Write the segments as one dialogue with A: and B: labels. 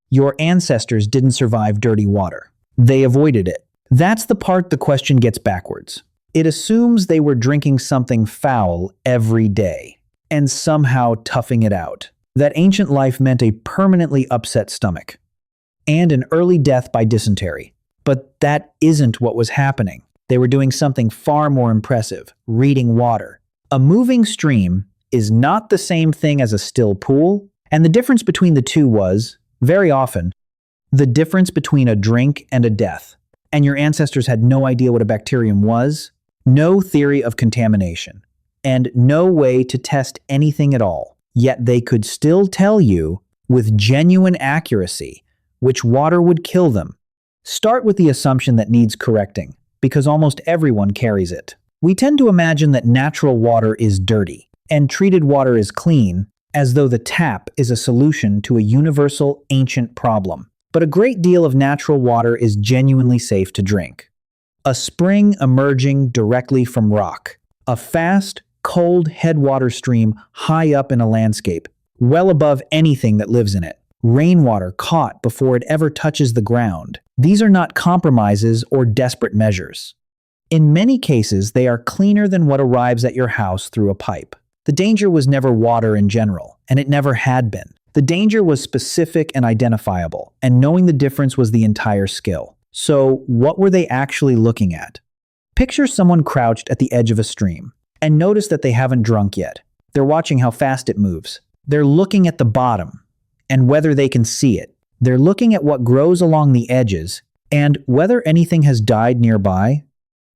A: Your ancestors didn't survive dirty water. They avoided it. That's the part the question gets backwards. It assumes they were drinking something foul every day and somehow toughing it out. That ancient life meant a permanently upset stomach and an early death by dysentery. But that isn't what was happening. They were doing something far more impressive, reading water. A moving stream is not the same thing as a still pool, and the difference between the two was, very often, the difference between a drink and a death. And your ancestors had no idea what a bacterium was, no theory of contamination, and no way to test anything at all. Yet they could still tell you, with genuine accuracy, which water would kill them. Start with the assumption that needs correcting, because almost everyone carries it. We tend to imagine that natural water is dirty, and treated water is clean, as though the tap is a solution to a universal ancient problem. But a great deal of natural water is genuinely safe to drink. A spring emerging directly from rock. A fast, cold headwater stream high up in a landscape, well above anything that lives in it. Rainwater caught before it ever touches the ground. These are not compromises or desperate measures. In many cases, they are cleaner than what arrives at your house through a pipe. The danger was never water in general, and it never had been. The danger was specific and identifiable, and knowing the difference was the entire skill. So, what were they actually looking at? Picture someone crouched at the edge of a stream, and notice that they haven't drunk yet. They're watching how fast it moves. They're looking at the bottom, and whether they can see it. They're looking at what grows along the edges, and whether anything has died nearby,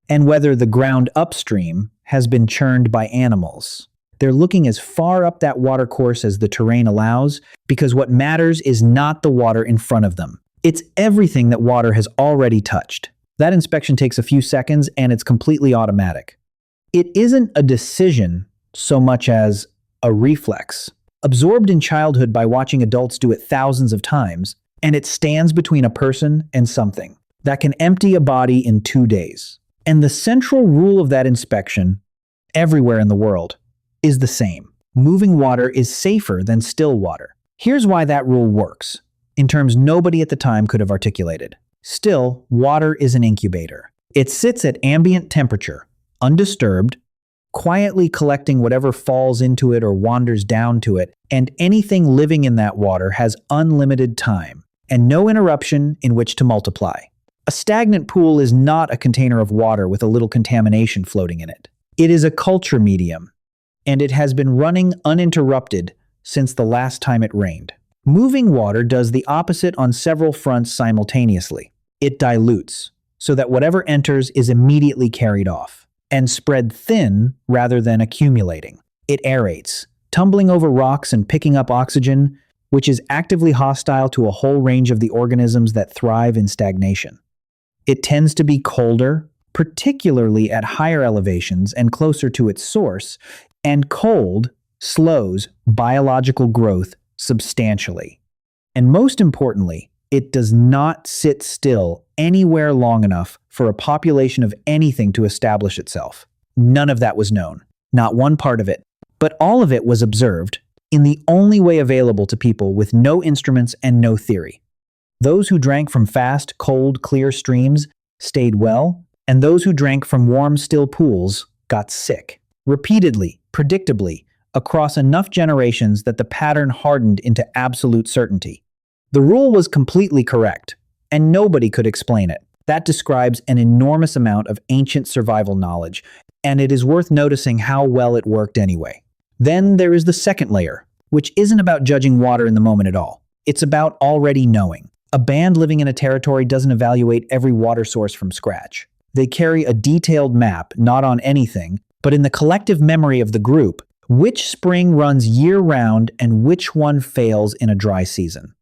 A: and whether the ground upstream has been churned by animals. They're looking as far up that watercourse as the terrain allows, because what matters is not the water in front of them. It's everything that water has already touched. That inspection takes a few seconds, and it's completely automatic. It isn't a decision so much as a reflex, absorbed in childhood by watching adults do it thousands of times, and it stands between a person and something that can empty a body in 2 days. And the central rule of that inspection, everywhere in the world, is the same. Moving water is safer than still water. Here's why that rule works, in terms nobody at the time could have articulated. Still, water is an incubator. It sits at ambient temperature, undisturbed, quietly collecting whatever falls into it or wanders down to it, and anything living in that water has unlimited time and no interruption in which to multiply. A stagnant pool is not a container of water with a little contamination floating in it. It is a culture medium, and it has been running uninterrupted since the last time it rained. Moving water does the opposite on several fronts simultaneously. It dilutes, so that whatever enters is immediately carried off, and spread thin rather than accumulating. It aerates, tumbling over rocks and picking up oxygen, which is actively hostile to a whole range of the organisms that thrive in stagnation. It tends to be colder, particularly at higher elevations and closer to its source, and cold slows biological growth substantially. And most importantly, it does not sit still anywhere long enough for a population of anything to establish itself. None of that was known, not one part of it, but all of it was observed in the only way available to people with no instruments and no theory. Those who drank from fast, cold, clear streams stayed well, and those who drank from warm, still pools got sick. Repeatedly, predictably, across enough generations that the pattern hardened into absolute certainty. The rule was completely correct, and nobody could explain it. That describes an enormous amount of ancient survival knowledge, and it is worth noticing how well it worked anyway. Then there is the second layer, which isn't about judging water in the moment at all. It's about already knowing. A band living in a territory doesn't evaluate every water source from scratch. They carry a detailed map, not on anything, but in the collective memory of the group, which spring runs year-round and which one fails in a dry season.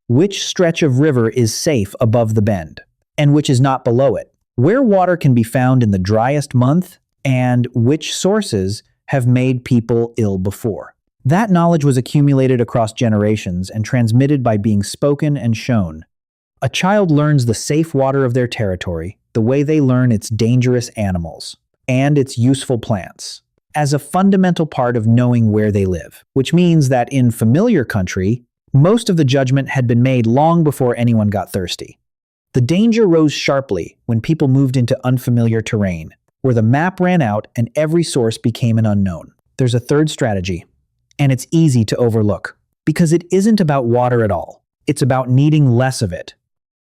A: Which stretch of river is safe above the bend, and which is not below it. Where water can be found in the driest month, and which sources have made people ill before. That knowledge was accumulated across generations and transmitted by being spoken and shown. A child learns the safe water of their territory the way they learn its dangerous animals and its useful plants, as a fundamental part of knowing where they live, which means that in familiar country, Most of the judgment had been made long before anyone got thirsty. The danger rose sharply when people moved into unfamiliar terrain, where the map ran out and every source became an unknown. There's a third strategy, and it's easy to overlook, because it isn't about water at all. It's about needing less of it.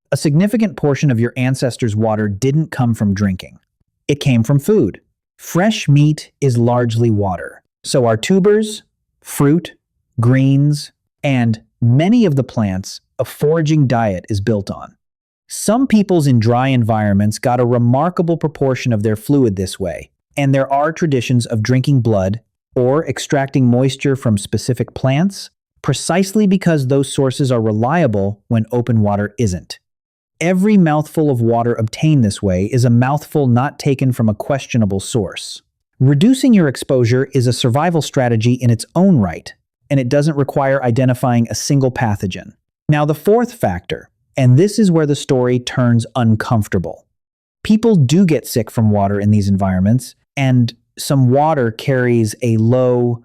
A: A significant portion of your ancestors' water didn't come from drinking. It came from food. Fresh meat is largely water. So are tubers, fruit, greens, and many of the plants a foraging diet is built on. Some peoples in dry environments got a remarkable proportion of their fluid this way, and there are traditions of drinking blood or extracting moisture from specific plants, precisely because those sources are reliable when open water isn't. Every mouthful of water obtained this way is a mouthful not taken from a questionable source. Reducing your exposure is a survival strategy in its own right, and it doesn't require identifying a single pathogen. Now, the fourth factor, and this is where the story turns uncomfortable. People do get sick from water in these environments, and some water carries a low,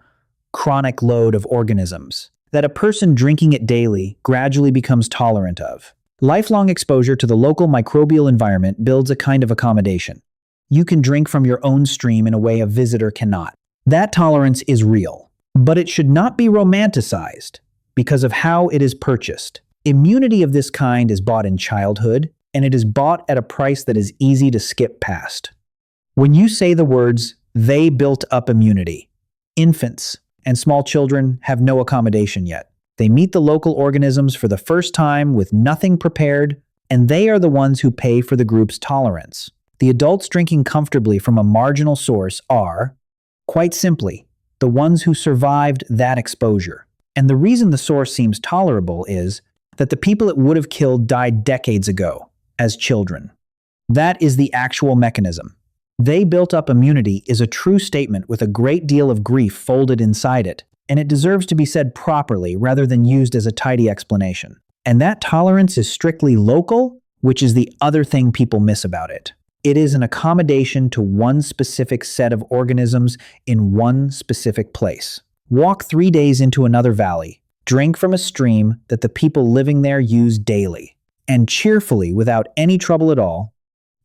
A: chronic load of organisms that a person drinking it daily gradually becomes tolerant of. Lifelong exposure to the local microbial environment builds a kind of accommodation. You can drink from your own stream in a way a visitor cannot. That tolerance is real, but it should not be romanticized because of how it is purchased. Immunity of this kind is bought in childhood, and it is bought at a price that is easy to skip past. When you say the words, "they built up immunity," infants and small children have no accommodation yet. They meet the local organisms for the first time with nothing prepared, and they are the ones who pay for the group's tolerance. The adults drinking comfortably from a marginal source are, quite simply, the ones who survived that exposure. And the reason the source seems tolerable is that the people it would have killed died decades ago, as children. That is the actual mechanism. They built up immunity is a true statement with a great deal of grief folded inside it, and it deserves to be said properly rather than used as a tidy explanation. And that tolerance is strictly local, which is the other thing people miss about it. It is an accommodation to one specific set of organisms in one specific place. Walk 3 days into another valley, drink from a stream that the people living there use daily, and cheerfully without any trouble at all,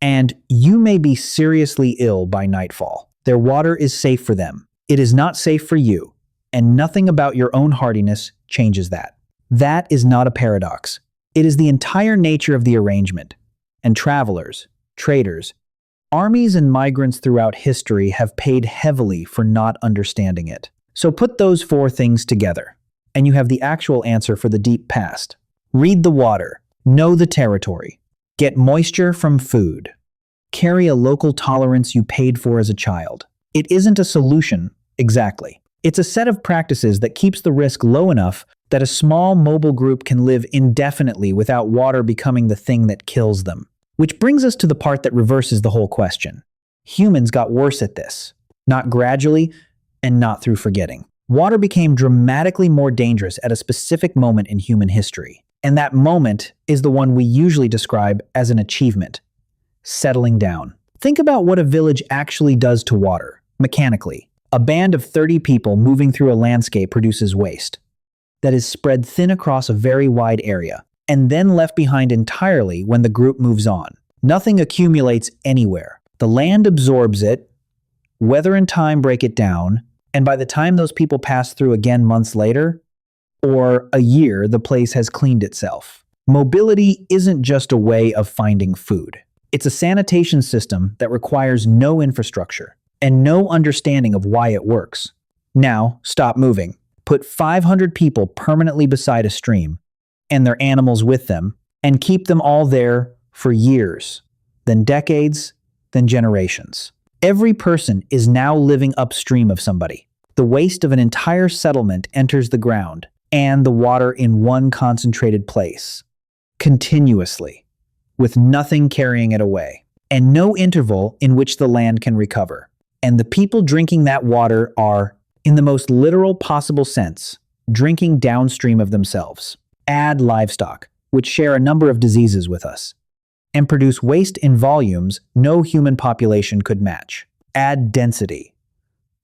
A: and you may be seriously ill by nightfall. Their water is safe for them. It is not safe for you. And nothing about your own hardiness changes that. That is not a paradox. It is the entire nature of the arrangement. And travelers, traders, armies and migrants throughout history have paid heavily for not understanding it. So put those 4 things together, and you have the actual answer for the deep past. Read the water, know the territory, get moisture from food, carry a local tolerance you paid for as a child. It isn't a solution, exactly. It's a set of practices that keeps the risk low enough that a small mobile group can live indefinitely without water becoming the thing that kills them. Which brings us to the part that reverses the whole question. Humans got worse at this, not gradually and not through forgetting. Water became dramatically more dangerous at a specific moment in human history, and that moment is the one we usually describe as an achievement: settling down. Think about what a village actually does to water, mechanically. A band of 30 people moving through a landscape produces waste that is spread thin across a very wide area, and then left behind entirely when the group moves on. Nothing accumulates anywhere. The land absorbs it, weather and time break it down, and by the time those people pass through again months later, or a year, the place has cleaned itself. Mobility isn't just a way of finding food. It's a sanitation system that requires no infrastructure and no understanding of why it works. Now, stop moving. Put 500 people permanently beside a stream, and their animals with them, and keep them all there for years, then decades, then generations. Every person is now living upstream of somebody. The waste of an entire settlement enters the ground, and the water in one concentrated place, continuously, with nothing carrying it away, and no interval in which the land can recover. And the people drinking that water are, in the most literal possible sense, drinking downstream of themselves. Add livestock, which share a number of diseases with us, and produce waste in volumes no human population could match. Add density,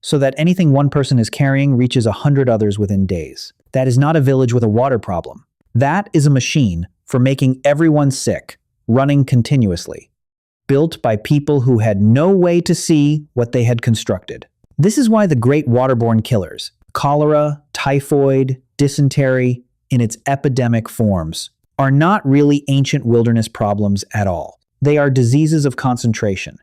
A: so that anything one person is carrying reaches 100 others within days. That is not a village with a water problem. That is a machine for making everyone sick, running continuously, built by people who had no way to see what they had constructed. This is why the great waterborne killers, cholera, typhoid, dysentery, in its epidemic forms, are not really ancient wilderness problems at all. They are diseases of concentration.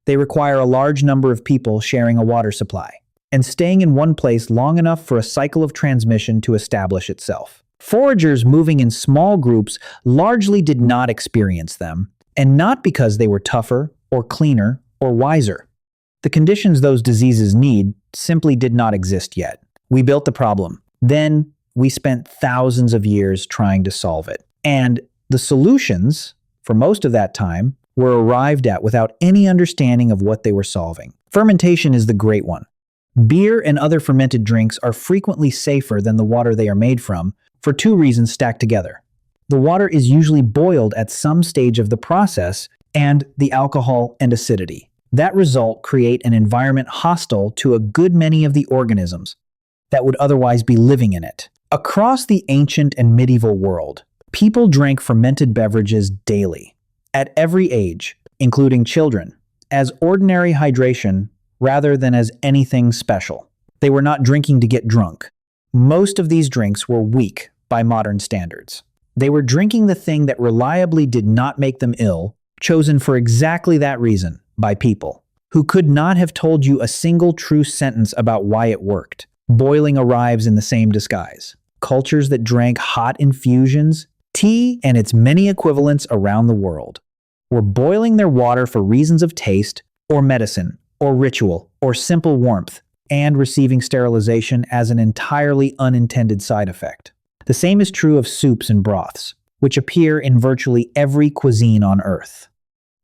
A: They require a large number of people sharing a water supply and staying in one place long enough for a cycle of transmission to establish itself. Foragers moving in small groups largely did not experience them, and not because they were tougher or cleaner or wiser. The conditions those diseases need simply did not exist yet. We built the problem. Then we spent thousands of years trying to solve it. And the solutions, for most of that time, were arrived at without any understanding of what they were solving. Fermentation is the great one. Beer and other fermented drinks are frequently safer than the water they are made from, for two reasons stacked together. The water is usually boiled at some stage of the process, and the alcohol and acidity. That result create an environment hostile to a good many of the organisms that would otherwise be living in it. Across the ancient and medieval world, people drank fermented beverages daily, at every age, including children, as ordinary hydration rather than as anything special. They were not drinking to get drunk. Most of these drinks were weak by modern standards. They were drinking the thing that reliably did not make them ill, chosen for exactly that reason by people who could not have told you a single true sentence about why it worked. Boiling arrives in the same disguise. Cultures that drank hot infusions, tea, and its many equivalents around the world were boiling their water for reasons of taste, or medicine, or ritual, or simple warmth, and receiving sterilization as an entirely unintended side effect. The same is true of soups and broths, which appear in virtually every cuisine on Earth.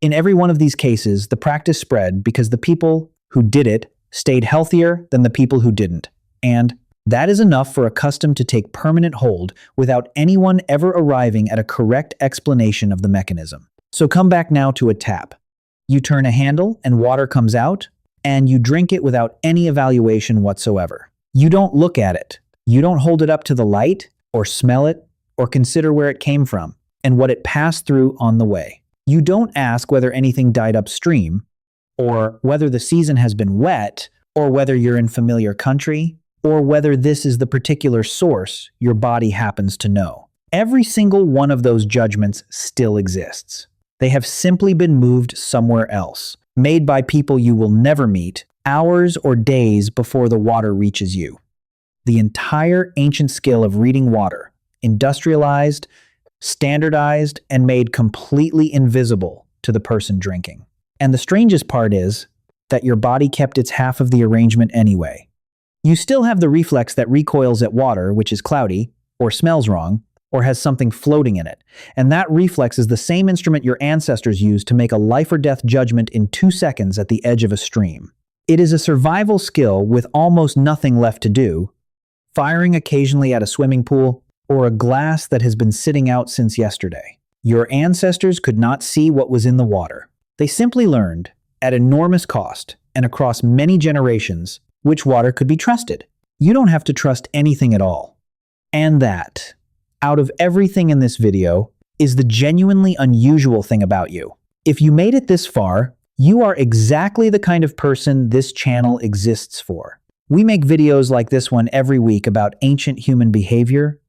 A: In every one of these cases, the practice spread because the people who did it stayed healthier than the people who didn't, and that is enough for a custom to take permanent hold without anyone ever arriving at a correct explanation of the mechanism. So come back now to a tap. You turn a handle and water comes out, and you drink it without any evaluation whatsoever. You don't look at it. You don't hold it up to the light, or smell it, or consider where it came from, and what it passed through on the way. You don't ask whether anything died upstream, or whether the season has been wet, or whether you're in familiar country, or whether this is the particular source your body happens to know. Every single one of those judgments still exists. They have simply been moved somewhere else, made by people you will never meet, hours or days before the water reaches you. The entire ancient skill of reading water, industrialized, standardized, and made completely invisible to the person drinking. And the strangest part is that your body kept its half of the arrangement anyway. You still have the reflex that recoils at water, which is cloudy, or smells wrong, or has something floating in it. And that reflex is the same instrument your ancestors used to make a life or death judgment in 2 seconds at the edge of a stream. It is a survival skill with almost nothing left to do, firing occasionally at a swimming pool, or a glass that has been sitting out since yesterday. Your ancestors could not see what was in the water. They simply learned, at enormous cost and across many generations, which water could be trusted. You don't have to trust anything at all. And that, out of everything in this video, is the genuinely unusual thing about you. If you made it this far, you are exactly the kind of person this channel exists for. We make videos like this one every week about ancient human behavior,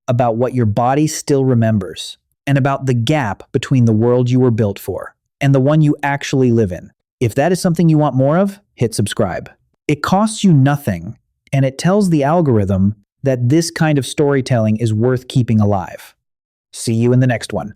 A: about what your body still remembers, and about the gap between the world you were built for and the one you actually live in. If that is something you want more of, hit subscribe. It costs you nothing, and it tells the algorithm that this kind of storytelling is worth keeping alive. See you in the next one.